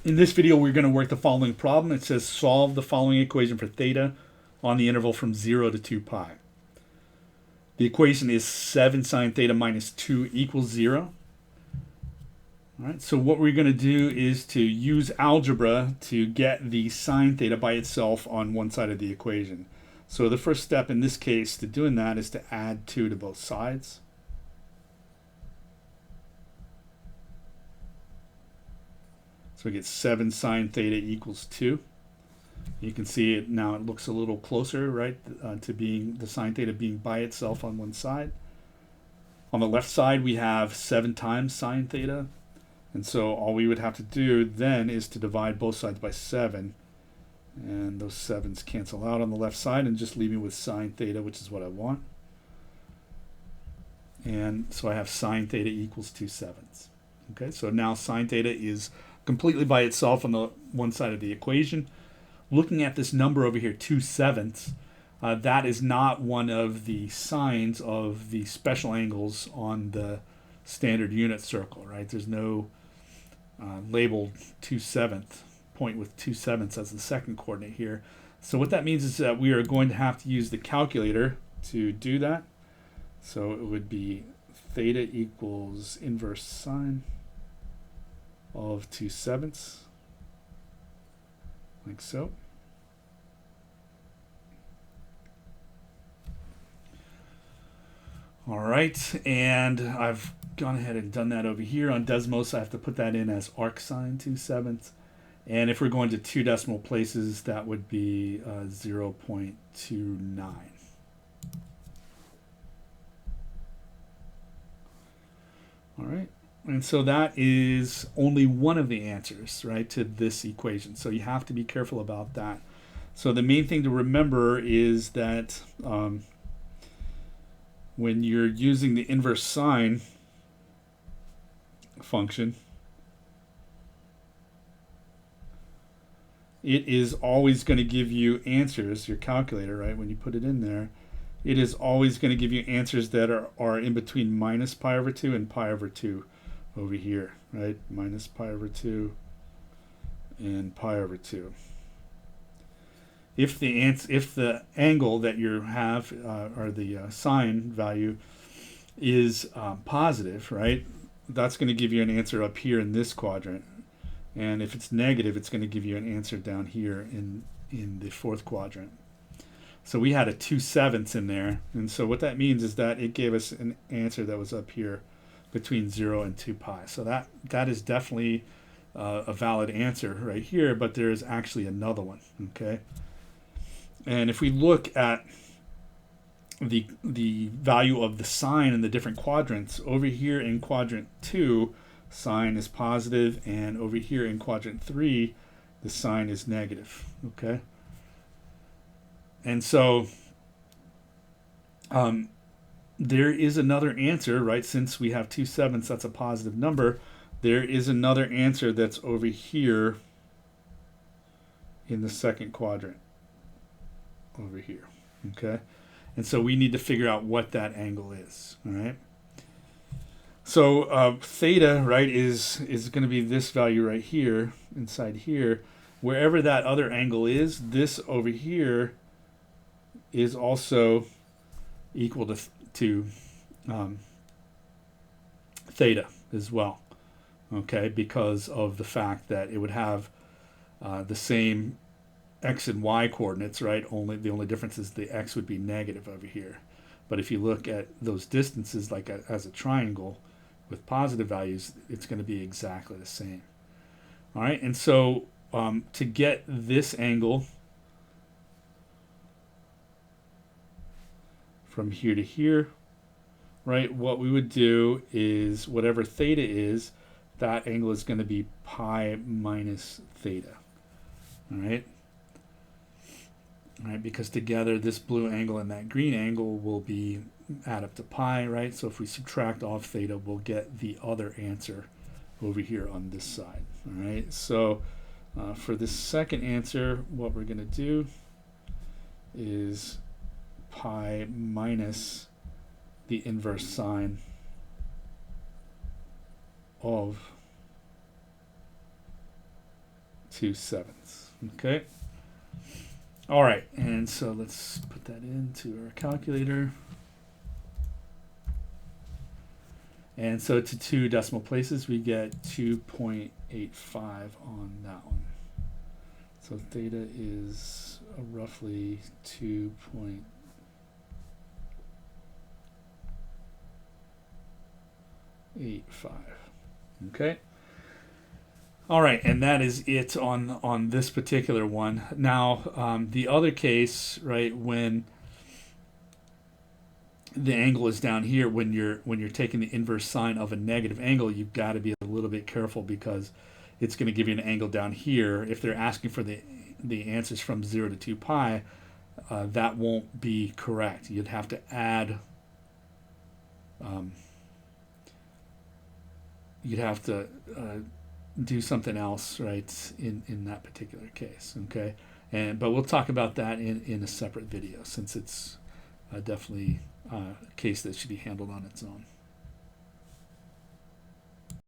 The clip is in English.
In this video, we're going to work the following problem. It says solve the following equation for theta on the interval from 0 to 2 pi. The equation is 7 sine theta minus 2 equals 0. All right, so what we're going to do is to use algebra to get the sine theta by itself on one side of the equation. So the first step in this case to doing that is to add 2 to both sides. So we get 7 sine theta equals 2. You can see it now, it looks a little closer, right, to being the sine theta being by itself on one side. On the left side, we have 7 times sine theta. And so all we would have to do then is to divide both sides by 7. And those 7s cancel out on the left side and just leave me with sine theta, which is what I want. And so I have sine theta equals 2/7. Okay, so now sine theta is completely by itself on the one side of the equation. Looking at this number over here, 2/7, that is not one of the signs of the special angles on the standard unit circle, right? There's no labeled 2/7, point with 2/7 as the second coordinate here. So what that means is that we are going to have to use the calculator to do that. So it would be theta equals inverse sine of 2/7, like so. All right, and I've gone ahead and done that over here. On Desmos, I have to put that in as arc sine 2/7. And if we're going to 2 decimal places, that would be 0.29. All right. And so that is only one of the answers, right, to this equation. So you have to be careful about that. So the main thing to remember is that when you're using the inverse sine function, it is always going to give you answers, your calculator, right, when you put it in there. It is always going to give you answers that are in between minus pi over 2 and pi over 2. Over here, right? Minus pi over 2 and pi over 2. If the angle that you have, or the sine value, is positive, right? That's going to give you an answer up here in this quadrant. And if it's negative, it's going to give you an answer down here in the fourth quadrant. So we had a 2/7 in there. And so what that means is that it gave us an answer that was up here between 0 and 2 pi. So that is definitely a valid answer right here, but there is actually another one, okay? And if we look at the value of the sine in the different quadrants, over here in quadrant 2, sine is positive, and over here in quadrant 3, the sine is negative, okay? And so there is another answer, right? Since we have 2/7, that's a positive number. There is another answer that's over here in the second quadrant, over here, okay? And so we need to figure out what that angle is, all right? So theta, right, is going to be this value right here, inside here. Wherever that other angle is, this over here is also equal to theta as well, okay, because of the fact that it would have the same x and y coordinates, right? The only difference is the x would be negative over here. But if you look at those distances like as a triangle with positive values, it's going to be exactly the same. All right, and so to get this angle from here to here, right, what we would do is whatever theta is, that angle is going to be pi minus theta. All right, because together this blue angle and that green angle will be add up to pi, right? So if we subtract off theta, we'll get the other answer over here on this side. All right, so for this second answer, what we're going to do is pi minus the inverse sine of 2/7. Okay. All right, and so let's put that into our calculator. And so to 2 decimal places, we get 2.85 on that one. So theta is roughly 2.85. Okay. All right, and that is it on this particular one. Now, the other case, right, when the angle is down here, when you're taking the inverse sine of a negative angle, you've got to be a little bit careful because it's going to give you an angle down here. If they're asking for the answers from 0 to 2 pi, that won't be correct. You'd have to add. You'd have to do something else, right, in that particular case. Okay, but we'll talk about that in a separate video, since it's definitely a case that should be handled on its own.